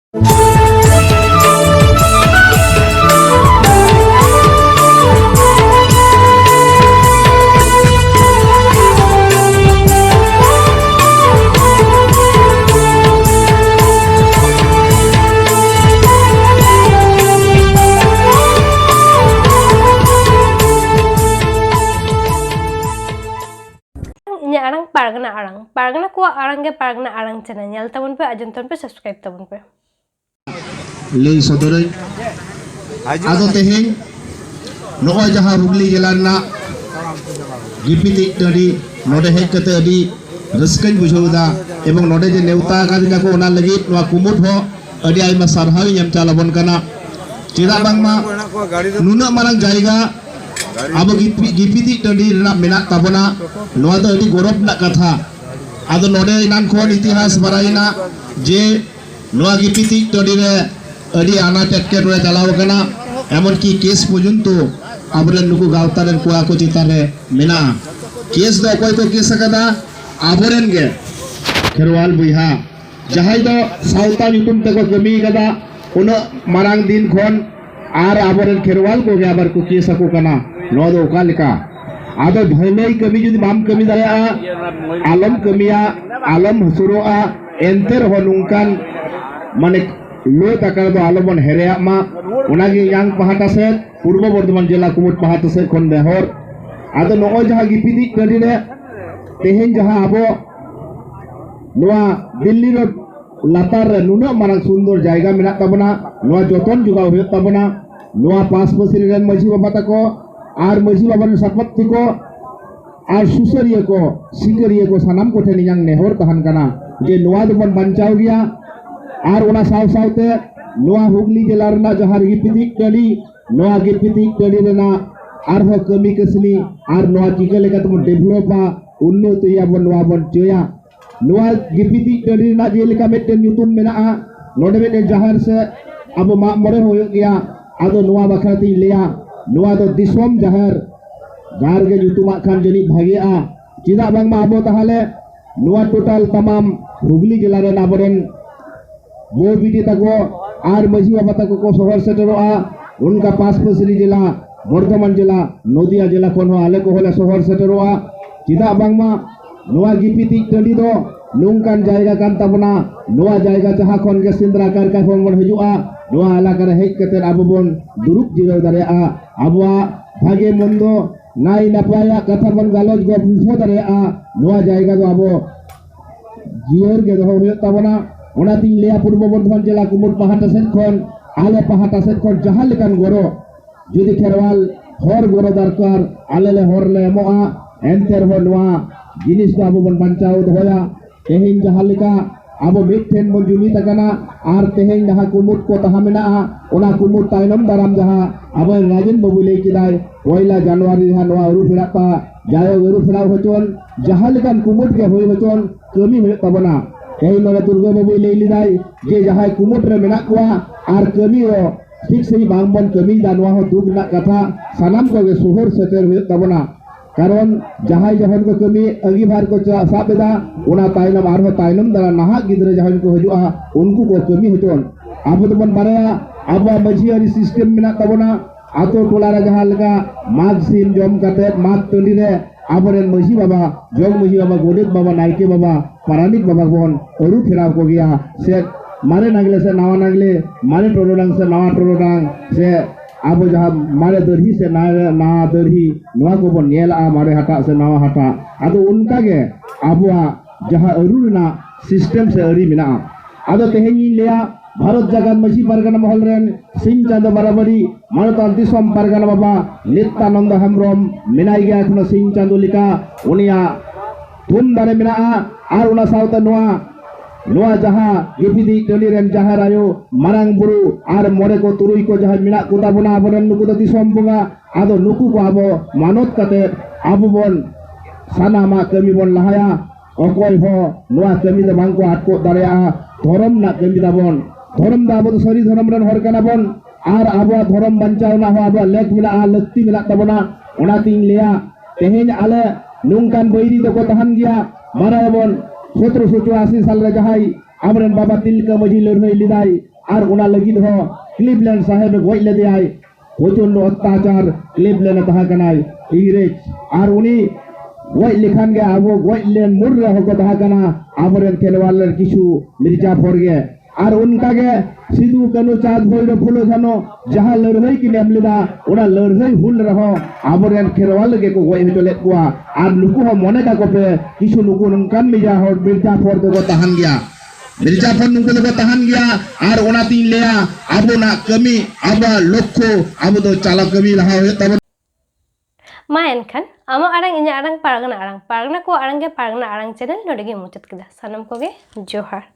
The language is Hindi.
Arang paragana ko arang ge paragana arang channel nyal tabun pe ajon ton pe subscribe tabun pe lei sodoroi ado teheng noa jaha Hugli jelanna gipiti tadi node hej kate adi raskai bujhauda ebong node je neuta kadina ko ona lagit noa kumut ho adi aima sarhai nyam calabon kana cida bangma nuna marang jaiga abo gipiti tadi rena menak tabona noa do adi gorob nak katha ado node inan kon itihas baraina je noa gipiti tadi re adi ana tekke re chalaw kana emon ki case pojunto aboren nuku gauta ren koa ko chitare mena case do koy ko case kada aboren ge kherwal buiha jahai do sauta nyutum te ko kami kada uno marang din khon ar aboren kherwal ko ge abar ko case ko kana no do kalika ado bhailai kami judi bam kami daya alam kamiya alam hasuroa enter honungkan mane lo takar do alomon herea ma unagi yang pahata set purbo bordhaman jela kumut pahata set kon behor ado no jaha gipiti kadine tehen jaha abo noa Delhi ro latar nuna marang sundor jaiga menak tabona noa joton juga huyot tabona noa pas pasiri ren maji baba tako ar maji baba ren satpatti ko ar susariya ko singariya ko sanam ko theni yang nehor tahan kana je noa dobon bancau dia ar una saw sawte noa Hugli jela rena jahar gipiti kali noa gipiti kali rena ar ho kami kesini ar noa tika leka tumo developa unnot ya bon noa bon joya noa gipiti kali rena je leka meten yutum mena node meten jahar se abo mak more hoyo gya ado noa bakhati leya noa do disom jahar jar ge yutumak kan jeni bhagia cida bang ma abo tahale noa total tamam Hugli jela rena aboren वो बीटी तको आर मजी बाबा तको को शहर सेटरोआ उनका पास पसरी जिला बर्धमान जिला नदिया जिला कोन आले को होले शहर सेटरोआ चिदा बांगमा नोआ गिपिति टंडी दो नोंकान जायगा कान ताबना नोआ जायगा जहां कोन के सिंद्रा कार का फोन मन हजुआ नोआ एलाका हेज कते आबो बोन दुरुप जिरो दारेआ आबवा भागे मंदो नाई नापाया कथा बन गालोज गो बुझो दारेआ नोआ जायगा दो आबो जियर के दो होय ताबना उनाती लेया पूर्व बर्धमान जिला कुमुर पहाटा सेट खन आले पहाटा सेट खन जहां लेकान गरो जुदी खेरवाल हर गरो दरकार आले ले हर ले एमोआ एंटर हो नोआ जिनिस को आबो बन बांचाओ दोया तेहिन जहां लेका आबो मिथेन बन जुमी तकना आर तेहिन जहां कुमुर को तहा मेना ओना कुमुर तायनम दाराम जहां आबो राजन बाबू ले किदाय पहिला जनवरी जहां नोआ उरु फिराता जायो उरु फिराव होचन जहां लेकान कुमुर के होय होचन कमी होय तबना कहीं नोरे दुर्गा बाबू ले लिदाय जे जहां कुमुट रे मेना कोआ आर कमी हो ठीक सही बांगबन कमी दानवा हो दुग ना कथा सनाम को गे सोहर सेटर हुए तबना कारण जहां जहन को कमी अगी भार को साबेदा उना तायनम आर हो तायनम दरा नाहा गिदरे जहां को हजुआ उनको को कमी होचन अब तो बन बारेया अब मजी और सिस्टम मेना तबना आतो टोला रे जहां लगा माग सिम जम कते माग टंडी रे आबरेन मजी बाबा जग मजी बाबा गोडेत बाबा नायके बाबा पारानिक बाबा बोन औरु फिराव को गया से मारे नागले से नावा नागले मारे टोलोडांग से नावा टोलोडांग से आबो जहां मारे दरही से ना दरही नोआ को बोन नेल आ मारे हटा से नावा हटा आदो उनका के आबोआ जहां औरु ना सिस्टम से अरी मिना आदो तेहेनी लेया भारत जगत मजी परगना महल रेन सिंह चांद बराबरी मानतान दिसम परगना बाबा नित्यानंद हेम्ब्रम मिनाई गया एखनो सिंह चांद लिका उनिया तुम दारे मिना आर उना सावता नोआ जहां गिपिदी टंडी रेन जहां रायो मारांग बुरु आर मोरे को तुरुई को जहां मिना कुदा बना आबोरेन नुकु द दिसम बुंगा आदो नुकु को आबो मानत कते आबो बोन सानामा कमी बोन लहाया अकोय हो नोआ कमी द बांको आटको दारेया धरम ना कमी दाबोन धरम दा आबो सरी धरम रेन हर काना बोन आर आबो धरम बंचाव ना हो आबो लेक मिला लक्ति मिला तबना ओना तिन लेया तेहेन आले नुंकान बैरी दो को तहन गया मारा बोन 1780 साल रे जहाई आमरेन बाबा तिलका मजी लड़ाई लिदाई आर उना लगी हो क्लिवलैंड साहेब गज लेदेयाय प्रचंड अत्याचार क्लिवलैंड तहाकनाय इंग्रेज आर उनी गज लेखान गे आबो गज लेन मुर रे होको तहाकना आबरेन खेलवाल किछु मिर्जाफर गे आर उनका गे सिदु कानु चाँद भैरव फुलो झानो जहां लड़ाई की नेम लेदा ओना लड़ाई हुल रहो आबरेन खेलवाल गे को गज हचो लेत कुआ आर नुकु हो मने का कोपे किछु नुकु नंकान मिजा हो मिर्जाफर दो तहान गया मिर्जाफर नुकु दो तहान गया आर ओना तीन लेया आबो ना कमी आबा लक्ष्य आबो दो चाला कमी रहा हो तब मा एनखान आमा आड़ांग इᱧᱟᱹᱜ आड़ांग पारगना को आड़ांग गे पारगना आड़ांग चैनल नोडे गे मुचाद केदा सानम कोगे जोहार।